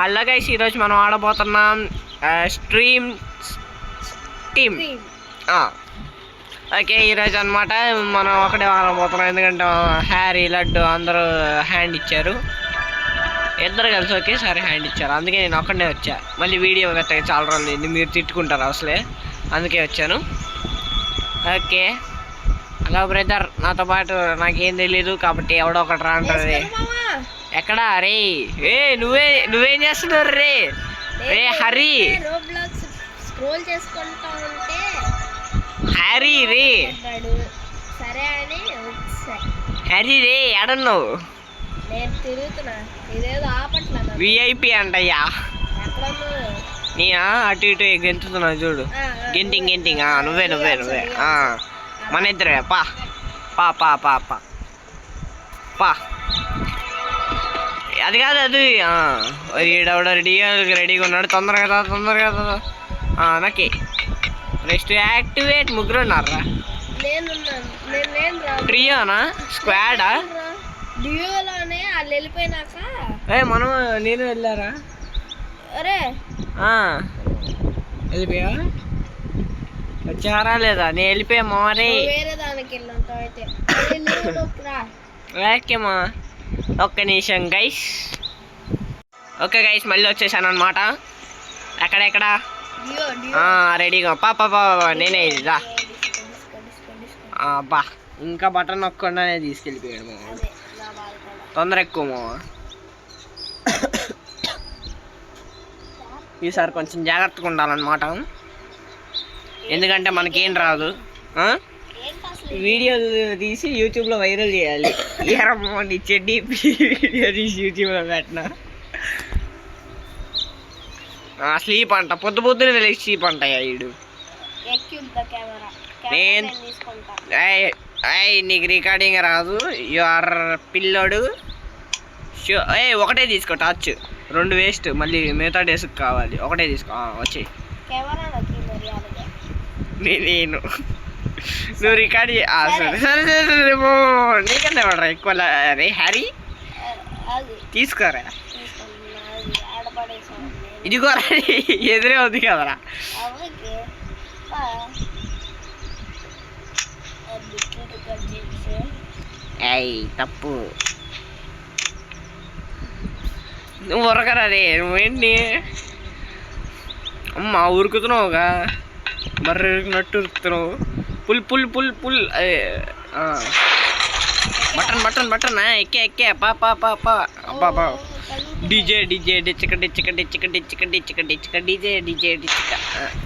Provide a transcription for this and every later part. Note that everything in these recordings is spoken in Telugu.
హలో గైస్, ఈరోజు మనం ఆడబోతున్నాం స్ట్రీమ్ టీమ్. ఓకే, ఈరోజు అనమాట మనం ఒకటే ఆడబోతున్నాం, ఎందుకంటే హ్యారీ లడ్డు అందరూ హ్యాండ్ ఇచ్చారు, ఇద్దరు కలిసి ఒకేసారి హ్యాండ్ ఇచ్చారు. అందుకే నేను ఒక్కడే వచ్చా. మళ్ళీ వీడియో పెట్టక చాలా రోజులు మీరు తిట్టుకుంటారు అసలే, అందుకే వచ్చాను. ఓకే, హలో బ్రదర్, నాతో పాటు నాకేం తెలీదు కాబట్టి ఎవడో ఒకటి రా అంటుంది. ఎక్కడా రే? నువ్వేం చేస్తున్నావు రే? రే హరి, హ్యారీ రే, హ్యారీ రే ఎడన్నావు? విఐపి అంటయ్యా. నీ అటు ఇటు గెంతుతున్నావు చూడు, గెంటింగ్. నువ్వే మన ఇద్దరే. పా పా పా పా పా పా. అది కాదు, అది ఈడవడ రెడీగా ఉన్నాడు. తొందరగా నాకే నెక్స్ట్ యాక్టివేట్. ముగ్గురు ఉన్నారా? ట్రియోనా స్క్వాడా? మనం నేను వెళ్ళారా? వెళ్ళిపోయా? వచ్చారా లేదా? నేను వెళ్ళిపోయా మరి. ఓకేమా, ఒక్క నిమిషం గైస్. ఓకే గైస్, మళ్ళీ వచ్చేసాను అనమాట. ఎక్కడ రెడీగా పాపా నేనే రా. బా, ఇంకా బటన్ నొక్కకుండానే తీసుకెళ్ళిపోయాడు మా. తొందర ఎక్కువ మా. ఈసారి కొంచెం జాగ్రత్తగా ఉండాలన్నమాట, ఎందుకంటే మనకేం రాదు. వీడియోలు తీసి యూట్యూబ్లో వైరల్ చేయాలి. ఏరమ్మని చెడ్డీ వీడియో తీసి యూట్యూబ్లో పెట్టిన. స్లీప్ అంట, పొద్దునే తెలిసి స్లీప్ అంటాయా వీడు. నేను నీకు రికార్డింగ్ రాదు, యు ఆర్ పిల్లోడు. ఒకటే తీసుకో, టార్చ్ 2 వేస్ట్, మళ్ళీ మిగతా డేస్కి కావాలి. ఒకటే తీసుకో. వచ్చేయి. నేను నువ్వు రికార్డ్ సరే నీకన్నా పడరా ఎక్కువ రే హ్యారీ. తీసుకోరా, ఇదిగోరా, ఎదురే ఉంది కదరా. తప్పు, నువ్వు ఉరకరా రే. నువ్వేంటి అమ్మా ఉరుకుతున్నావుగా, బర్రెనట్టు ఉరుకుతున్నావు. పుల్ బటన్ ఎక్కే పా. డీజే డిచ్చిక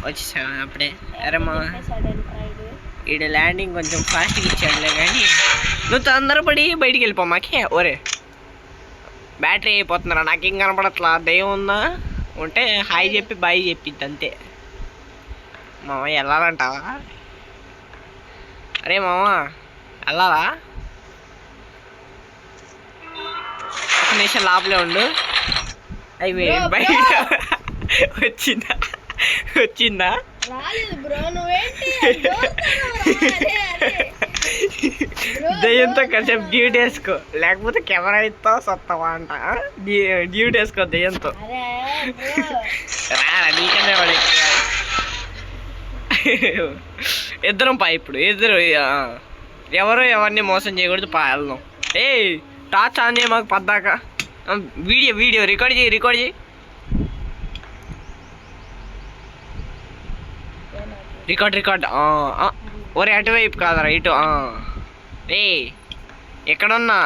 వచ్చేసా అప్పుడే. అరే మా ఈడ ల్యాండింగ్ కొంచెం ఫాస్ట్గా ఇచ్చాడులే, కానీ నువ్వు తొందరపడి బయటికి వెళ్ళిపో. మాకే ఒరే బ్యాటరీ అయిపోతున్నారా? నాకేం కనపడట్లా. దయ్యం ఉందా? ఉంటే హాయ్ చెప్పి బాయ్ చెప్పిద్ది అంతే. మామ వెళ్ళాలంటావా? అరే మామ వెళ్ళాలా? ఒక నిమిషం లోపలే ఉండు. అవి బయట వచ్చిందా? దయ్యంతో కాసేపు డ్యూటీ వేసుకో, లేకపోతే కెమెరా ఇస్తావు సత్తావా అంట. డ్యూటీ వేసుకో దయ్యంతో. రారా నీకనే వాడు. ఇద్దరం పా. ఇప్పుడు ఎవరు ఎవరిని మోసం చేయకూడదు పా, వెళ్దాం. టార్చ్ ఆన్ చేయ మాకు పద్దాక. వీడియో రికార్డ్ చేయి. రికార్డ్. ఒరే అటువైపు కాదరా, ఇటు. ఎక్కడున్నా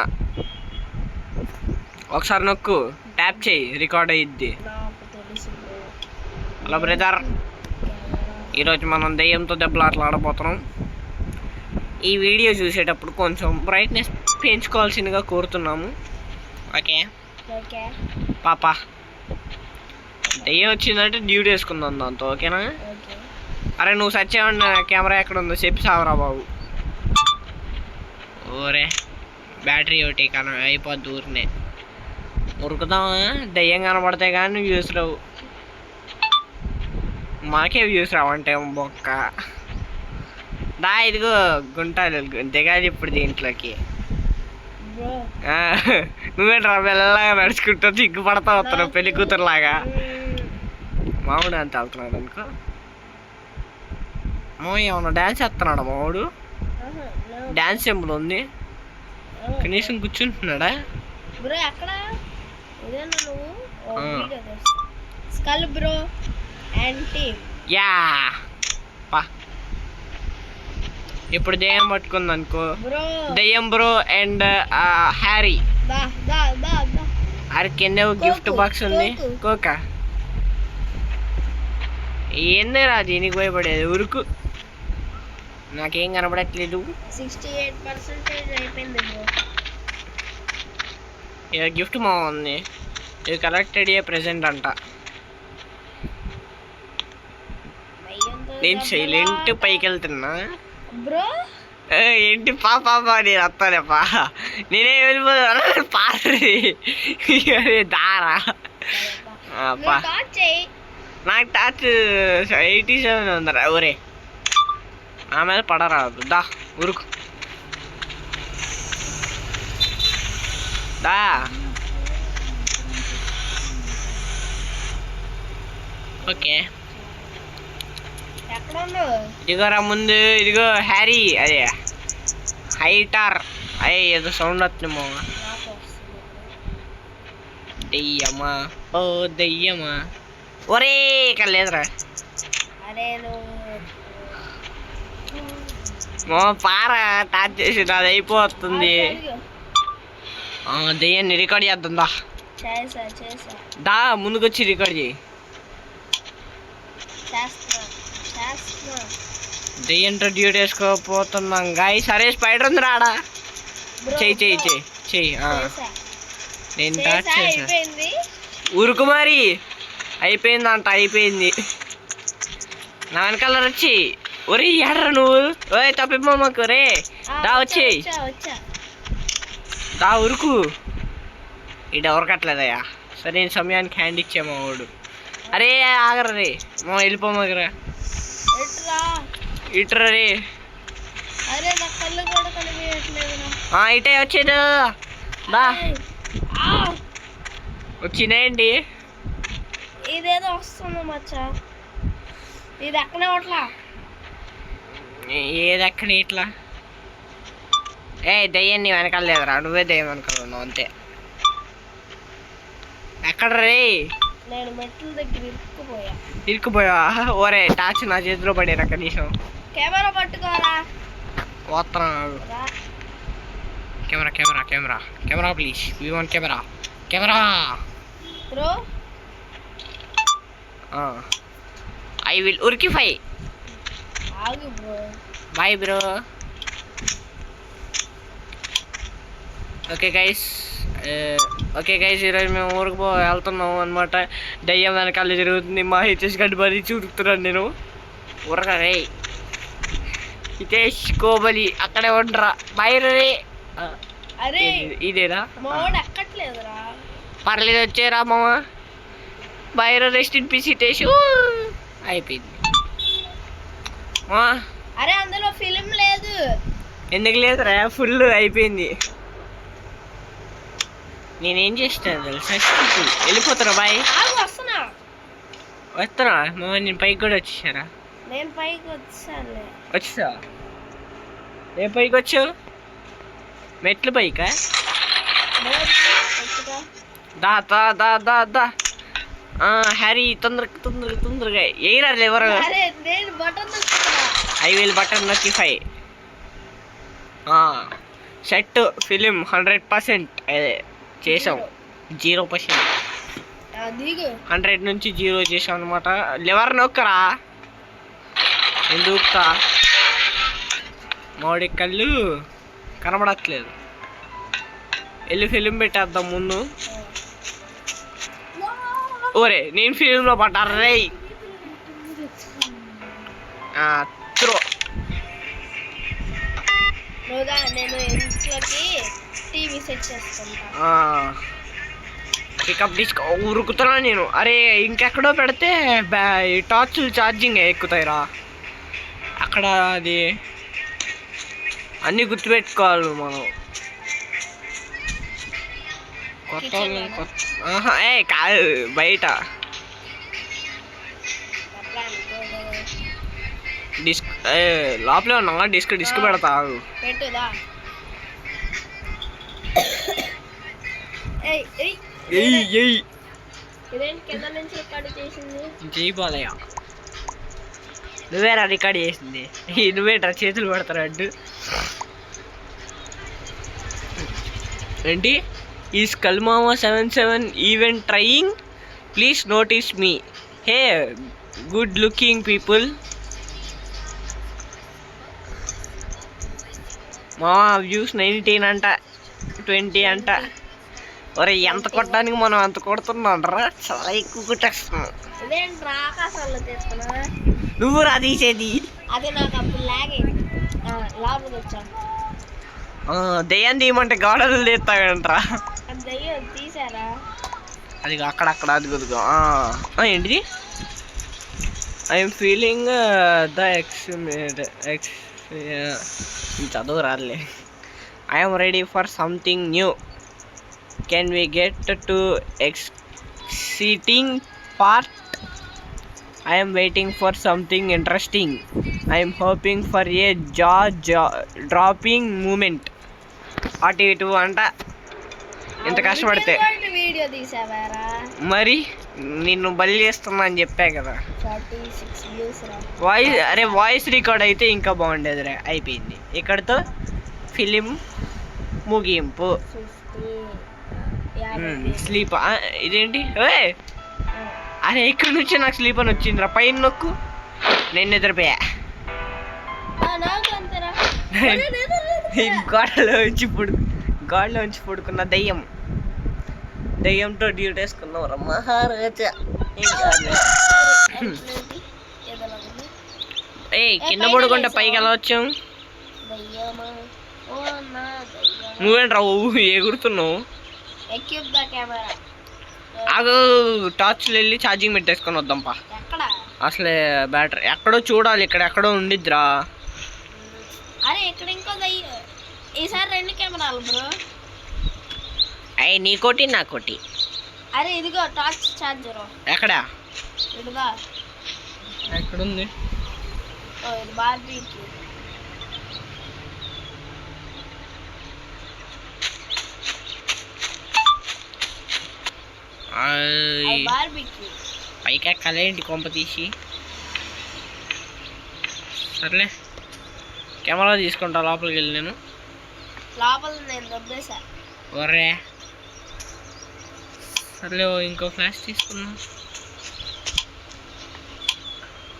ఒకసారి నొక్కు, ట్యాప్ చేయి, రికార్డ్ అయ్యిద్ది. హలో బ్రదర్, ఈరోజు మనం దెయ్యంతో దెబ్బలాటలు ఆడబోతున్నాం. ఈ వీడియో చూసేటప్పుడు కొంచెం బ్రైట్నెస్ పెంచుకోవాల్సిందిగా కోరుతున్నాము. ఓకే పాపా, దెయ్యం వచ్చిందంటే డ్యూటీ వేసుకుందాం దాంతో. ఓకేనా? అరే నువ్వు సచ్చేవన్నా, కెమెరా ఎక్కడ ఉందో చెప్పి సావరా బాబు. ఓరే బ్యాటరీ ఒకటి అయిపోద్ది ఊరినే. ఉరుకుదామా? దయ్యం కనబడితే కానీ వ్యూస్ రావు. మాకే వ్యూస్ రావంటే బొక్క. దా ఇదిగో గుంటాలు దిగాలి ఇప్పుడు దీంట్లోకి. నువ్వేంట్రా మెల్లగా నడుచుకుంటూ సిగ్గుపడతా వస్తున్నావు పెళ్లి కూతురులాగా. మామూడు అంత వెళ్తున్నాడు అనుకో. ఏమన్నా డ్యాన్స్ చేస్తున్నాడా మామూడు? డ్యాన్స్ సింబల్ ఉంది, కనీసం కూర్చుంటున్నాడా? యా పా. ఇప్పుడు దెయ్యం పట్టుకుంది అనుకో, దెయ్యం బ్రో అండ్ హ్యారీ. అరే కింద గిఫ్ట్ బాక్స్ ఉంది. కోక ఏందేరా దీనికి భయపడేది? ఉరుకు, నాకేం కనపడట్లేదు. 68% అయిపోయింది. ఇక గిఫ్ట్ మా ఉంది, ఇది కలెక్టెడ్ ఏ ప్రెసెంట్ అంట. నేను సైలెంట్ పైకి వెళ్తున్నా. ఏంటి పాపా నేను వస్తానే పా, నేనే వెళ్ళిపోతా పారి దారా. నాకు టార్చ్ 87 ఉందరా. ఊరే నా మీద పడరాదు. దా ఉరుకు దా. ఓకే ఇదిగోరా ముందు. ఇదిగో హ్యారీ, అదే హైటార్. అయ్యే ఏదో సౌండ్ వస్తుందేమో. దెయ్యమా ఓ దెయ్యమా. ఒరే ఇక్కడ లేదురా. పారా టార్చ్ చేసి అది అయిపోతుంది. దెయ్యాన్ని రికార్డ్ చేద్దాం దా. దా ముందుకొచ్చి రికార్డ్ చేయి. దెయ్యంతో డ్యూటీ వేసుకోపోతున్నాం గాయ. సరే స్పైడర్ ఉంది రాడా. చెయ్యి చెయ్యి చెయ్యి చెయ్యి. నేను టార్చ్ చేసా. ఉరుకు మరి. అయిపోయిందంట, అయిపోయింది. నా వెనకాల వచ్చి. ఒరే ఎడరా నువ్వు. ఓయ్ తప్పిమ్మకు రే. దా వచ్చేయి, దా ఉరుకు. ఇటు ఎవరికట్లేదయ్యా. సరే నేను సమయానికి హ్యాండ్ ఇచ్చామా వాడు. అరే ఆగరా రే మా వెళ్ళిపోమాగరా. ఇటురా రే. ఇటే వచ్చేదా. దా వచ్చినాయండి. ఇదేదో వస్తుంది మచ్చా. ఇది ఎక్కనే ఒకట్లా. ఏది ఎక్కని ఇట్లా. దయ్యం నీ వెనకాల లేదురా, నువ్వే దయ్యం వెనకాల ఉన్నావు అంతే. ఎక్కడ రే? నేను మెట్ల దగ్గర ఇరుక్కుపోయా. ఓరే టార్చ్ నా చేతిలో పడేరా కనీసం. కెమెరా పట్టుకోరా. వస్తున్నా. Camera camera camera camera please. We want camera camera bro. I will ఉరికిఫై. ఆగు bro. Bye bro. Okay guys, ఈరోజు మేము ఊరికి వెళ్తున్నాము అనమాట. దయ్యం వెనకాల జరుగుతుంది. మా హితేష్ గడ్డి మరి చూడుతున్నాను నేను. ఊరగా రే హితేష్ కోబలి అక్కడే ఉండరా. బాయ్ రే. ఇదేనా? పర్లేదు వచ్చేరా మామ. బాయ్ రా. Rest in peace Hitesh. అయిపోయింది. అరే అందులో ఫిలిం లేదు. ఎందుకు లేదురా, ఫుల్ అయిపోయింది. నేనేం చేస్తాను తెలుసా, వెళ్ళిపోతారా బాయ్. వస్తున్నా మామ. నేను పైకి కూడా వచ్చేసారా. నేను పైకి వచ్చాను. వచ్చా ఏ పైకి వచ్చావు? మెట్లు పైకా? దా దా దా దా దా. హ్యారీ తొందరగా తొందరగా తొందరగా ఎయిరా ఎవరు. ఐ విల్ బటన్ నొక్కిఫై. సెట్ ఫిలిం 100% అదే చేసాం. 0%. 100 నుంచి 0 చేసాం అనమాట. లెవర్ నొక్కరా. ఎందుకు మోడీ కళ్ళు కనబడట్లేదు. వెళ్ళి ఫిలిం పెట్టేద్దాం ముందు. ఓరే నేను ఫిలింలో పడ్డారు రే. త్రో. నేను ఇంట్లోకి టీవీ సెట్ చేసుకుంటా. పికప్ డిస్క్ ఉరుకుతున్నా నేను. అరే ఇంకెక్కడో పెడితే టార్చ్లు ఛార్జింగ్ ఎక్కుతాయిరా. అక్కడ అది అన్నీ గుర్తుపెట్టుకోవాలి మనం. కొత్త వాళ్ళని ఆహా ఏ కాదు బయట డిస్క్ లోపలే ఉన్నా డిస్క్ పెడతా పెట్టుదా ఇదేంటి కింద నుంచి రికార్డు చేసింది జై బాలయ్య నువ్వేరా రికార్డ్ చేసింది నువ్వేట్రా చేతులు పెడతారా అడ్డు ఏంటి ఈ స్కల్మామా 77 event trying please notice me hey good looking people మా వ్యూస్ 19 అంట 20 అంట ఒరే ఎంత కొట్టడానికి మనం అంత కొడుతున్నాం రా చాలా ఎక్కువ కొట్టేస్తున్నాం ఇదేంట్రా ఆకాశంలో తీసుకున్నా నువ్వు రా తీసేది అదే నాకు అప్పుడు లాగైంది లోపలికి వచ్చాను దెయ్యం తీయమంటే గోడలు తీస్తాడంట్రా అది దయ్యం తీసారా అది అక్కడక్కడ అది కొద్దిగా ఏంటిది ఐఎమ్ ఫీలింగ్ ద చదువు రాదులే I'm ready for something new can we get to exciting part I'm waiting for something interesting I'm hoping for a dropping moment అటు ఇటు అంట ఇంత కష్టపడితే వీడియో తీసావారా మరి నిన్ను బలి చేస్తున్నా అని చెప్పా కదా 46 వ్యూస్ రా వాయిస్ రికార్డ్ అయితే ఇంకా బాగుండేది రా అయిపోయింది ఇక్కడతో ఫిలిం ముగింపు స్లీప్ ఇదేంటి అరే ఇక్కడ నుంచి నాకు స్లీప్ అని వచ్చిందిరా పైన నొక్కు నేను నిద్రపోయా గాడిలో ఉంచి పడుకున్న దయ్యంతో డ్యూటీ వేసుకున్నావు రా మహారాజా కింద పడుకుంటే పైకి ఎలా వచ్చాం నువ్వేంట్రా ఎగురుతున్నావు అగో టార్చ్లు వెళ్ళి ఛార్జింగ్ పెట్టేసుకొని వద్దాంపా అసలే బ్యాటరీ ఎక్కడో చూడాలి ఇక్కడ ఎక్కడో ఉండిద్దిరా అరే ఇక్కడ ఇంకో ఈసారి 2 కెమెరాలు బ్రో అయ్యి నీకోటి నాకోటి అరే ఇదిగో టార్చ్ ఛార్జర్ ఎక్కడా ఇదిగా ఎక్కడుంది ఇది బార్బీకి పైకి ఎక్కాలేంటి కొంప తీసి సర్లే కెమెరా తీసుకుంటా లోపలికి వెళ్ళి నేను దొబ్బేసా ఒరే సర్లే ఇంకో ఫ్లాష్ తీసుకున్నా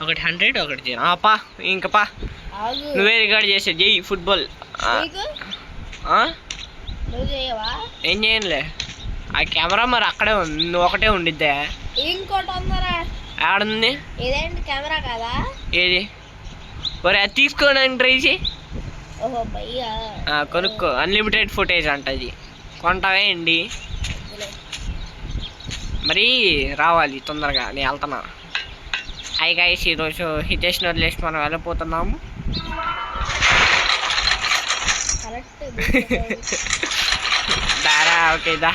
ఒకటి 100 ఒకటి 0 పా ఇంకా పా నువ్వే రికార్డ్ చేసే జై ఫుట్బాల్ ఏం చేయనులే ఆ కెమెరా మరి అక్కడే ఉంది నువ్వు ఒకటే ఉండిద్దే ఇంకోటి ఉందరా ఆడుంది ఇదేంటి కెమెరా కదా ఏది ఒరే అది తీసుకోవడానికి ట్రై చేయి ఓహో భయ్యా కొనుక్కో అన్లిమిటెడ్ ఫుటేజ్ అంట అది కొంటావేండి మరి రావాలి తొందరగా నేను వెళ్తున్నా హై గైస్ ఈరోజు హితేష్ని వదిలేసి మనం వెళ్ళిపోతున్నాము దారా ఓకే దా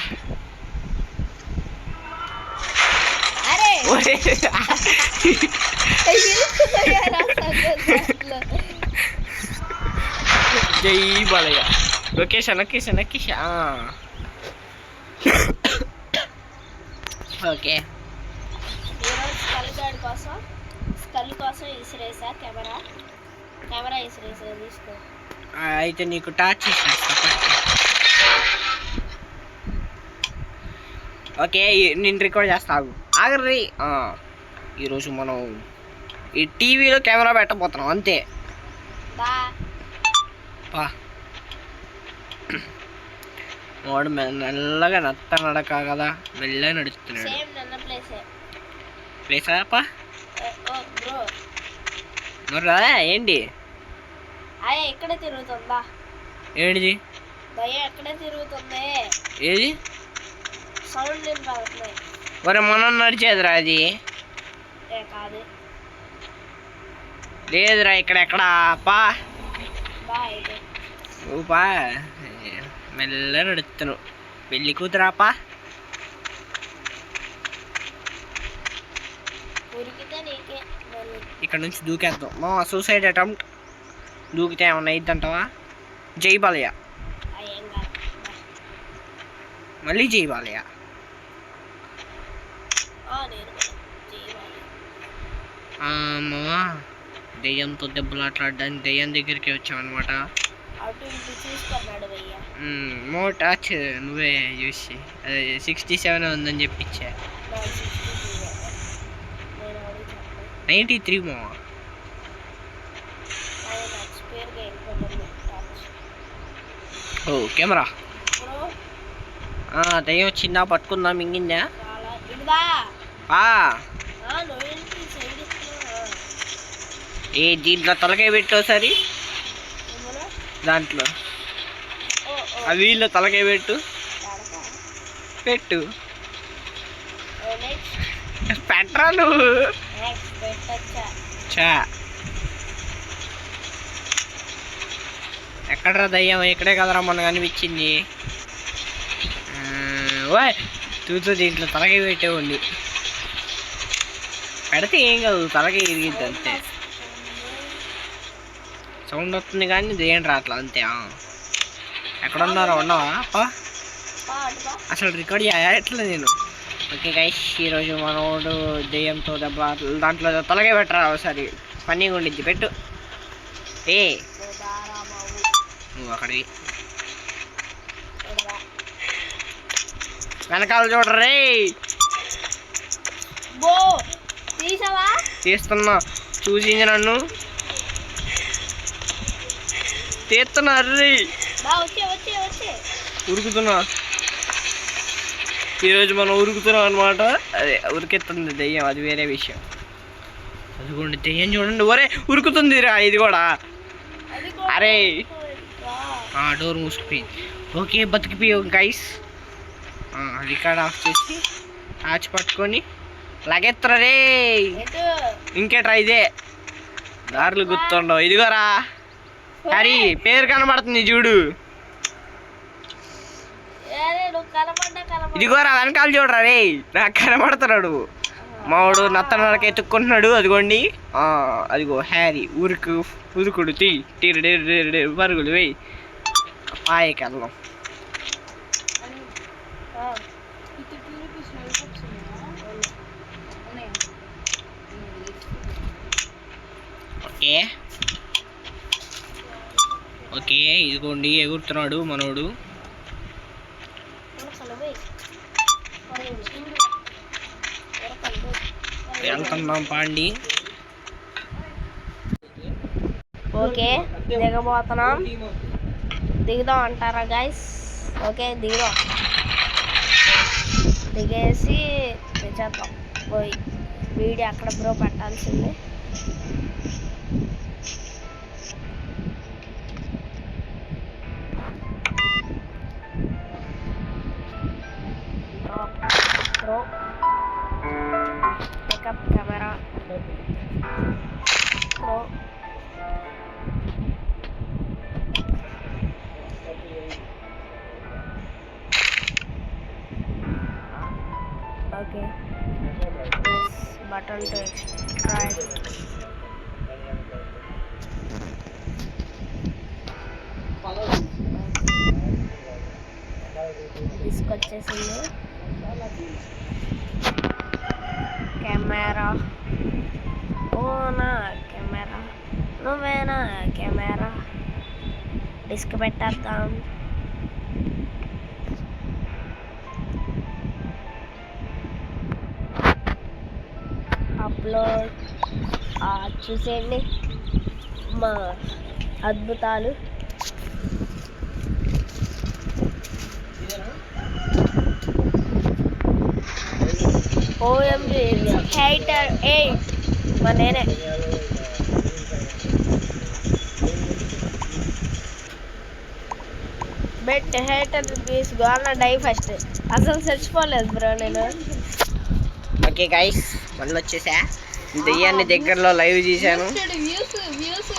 జై బాలయ్య లొకేషన్ ఓకే స్కల్ కోసం ఇసిరేసా కెమెరా ఇసిరేసా తీసుకో అయితే నీకు టార్చ్ ఇస్తా ఓకే నేను రికార్డ్ చేస్తాను ఆగర్రి ఈరోజు మనం ఈ టీవీలో కెమెరా పెట్టబోతున్నాం అంతే వాడు మెల్లగా నడక కదా మెల్లగా నడుస్తున్నాడు ప్లేసా పా రా ఏంటి ఎక్కడ తిరుగుతుందా ఏంటిది ఎక్కడ తిరుగుతుంది ఏది సౌండ్ రావట్లేదు మరి మనం నడిచేదిరా అది కాదు లేదురా ఇక్కడ పా పా మెల్ల నడుస్తున్నావు పెళ్ళి కూతురా పా ఉరికితే నీకే మళ్ళీ ఇక్కడ నుంచి దూకేద్దాం మా సూసైడ్ అటెంప్ట్. దూకితే ఏమన్నా అయిద్దంటావా? జై బాలయ్య, అయ్యేం కాదు. మళ్ళీ జై బాలయ్య. నేను కూడా చేయాలి. మామా దెయ్యంతో దెబ్బలాట్లాడడానికి దెయ్యం దగ్గరికి వచ్చామన్నమాట. అటు ఇటు చూసుకున్నాడు భయ్య. మోటాచ్ నువ్వే చూసి అదే 67 ఉందని చెప్పించా. 93 మావా. ఓ కెమెరా దయ్యం వచ్చిందా? పట్టుకుందా? మింగిందా? ఏ దీంట్లో తలకాయ పెట్టు సరి, దాంట్లో ఆ వీళ్ళు తలకాయ పెట్టు పెట్టు పెట్టరా నువ్వు. చా ఎక్కడరా దయ్యం? ఇక్కడే కదరా మొన్న కనిపించింది. ఓయ్ చూచు దీంట్లో తలకాయ పెట్టేవాడిని. పెడితే ఏం కాదు, తలకాయ ఇరిగిద్ది అంతే. సౌండ్ వస్తుంది కానీ దెయ్యం రావట్లా అంతే. ఎక్కడున్నారో ఉన్నావా? అసలు రికార్డ్ చేయట్లే నేను. ఓకే గైస్, ఈరోజు మనోడు దెయ్యంతో దెబ్బ దాంట్లో తలకాయ పెట్టరా ఒకసారి, ఫన్నీగా ఉండిద్ది. పెట్టు. ఏ నువ్వు అక్కడికి వెనకాల చూడరే. తీస్తున్నా, చూసింది నన్ను తీస్తున్నా. అర్రీ ఉరుకుతున్నా. ఈరోజు మనం ఉరుకుతున్నాం అనమాట. అదే ఉరికెత్తుంది దెయ్యం, అది వేరే విషయం. అదిగోండి దెయ్యం చూడండి. ఒరే ఉరుకుతుంది రా ఇది కూడా. అరే డోర్ మూసుకుపోయింది. ఓకే బతికిపోయాం గైస్. రికార్డ్ ఆఫ్ చేసి ఆచి పట్టుకొని లగెత్తరా రే. ఇంకేట్రా ఇదే దారులు గుర్తుండవు. ఇదిగోరా హరి పేరు కనబడుతుంది చూడు. ఇదిగోరా వెనకాల చూడరా రే. నాకు కనబడుతున్నాడు మావాడు. నత్తనకి ఎత్తుక్కుంటున్నాడు. అదిగోండి అదిగో హ్యారీ ఉరుకుడు తీరు పరుగులు వేయి. పాయకి వెళ్దాం. ఓకే ఓకే ఇదిగోండి ఎగురుతున్నాడు మనోడు. వెళ్తున్నాం పాండి. ఓకే దిగబోతున్నాం. దిగుదాం అంటారా గైస్? ఓకే దిగుదాం. దిగేసి తెచ్చేద్దాం. పోయి వీడియో అక్కడ బ్రో పెట్టాల్సిందే. Backup camera. Pro. Okay. This button to extract. తీసుకొచ్చేసింది కెమెరా. ఓనా కెమెరా, నువ్వేనా కెమెరా. డిస్క్ పెట్టేద్దాం. అప్లోడ్. చూసేయండి మా అద్భుతాలు. ఓఎంజీ హైటర్ 8 మా నేనే. బెట్ హైటర్ బీస్ గోన డై ఫస్ట్. అసలు చచ్చిపోలేదు బ్రో నేను. ఓకే గైస్ మళ్ళీ వచ్చేసా. దెయ్యాన్ని దగ్గరలో లైవ్ చేశాను.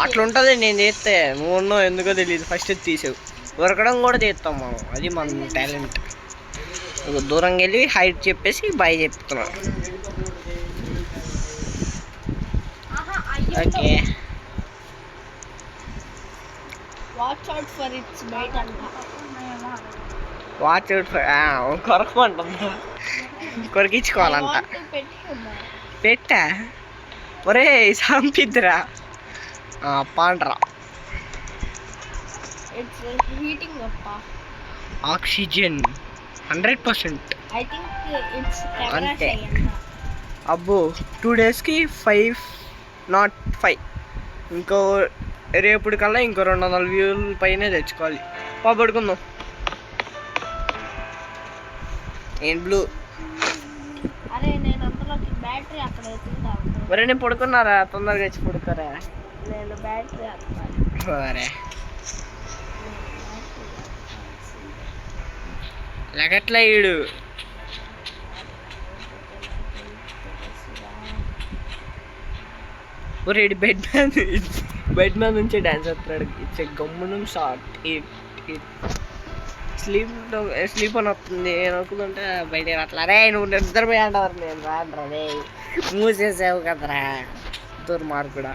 అట్లుంటుంది నేను చేస్తే. నువ్వు ఉన్నావు ఎందుకో తెలియదు. ఫస్ట్ తీసావు. ఉరకడం కూడా తీస్తాం మనం. అది మన టాలెంట్. దూరంగా వెళ్ళి హైట్ చెప్పేసి బాయ్ చెప్తున్నాను. Okay watch out for it's బయట అంట. వాచ్ అవుట్ కొరకమంటుందా కొరికించుకోవాలంట. పెట్టుకున్నా పెట్టా ఒరే సంపిద్రా పాండ్రా. It's heating up. Oxygen 100%. I think it's camera అంతే. షై అంట. అబ్బో 2 daysకి 505. ఇంకో రేపుడి కల్లా ఇంకో 200 వ్యూల పైనే తెచ్చుకోవాలి. పడుకుందాం. ఏం బ్లూ అరే నేను అంతలోకి బ్యాటరీ అక్కడ ఎత్తుకుంటా ఉంటాను. ఒరే నేను పడుకున్నారా తొందరగా వచ్చి పడుకోరా. నేను బ్యాటరీ అత్తాను. ఒరే లగట్లా ఈడు ఒరే బెడ్ మీద నుంచి డాన్స్ చేస్తున్నాడు. ఇట్స్ గమ్మును షార్ట్ స్లీప్ అని వస్తుంది. నేను అనుకుంటుంటే బయట అట్లా రే నువ్వు నిద్రపోయి అంటారు. నేను రాను రే మూసేసావు కదరా దుర్మార్గుడా.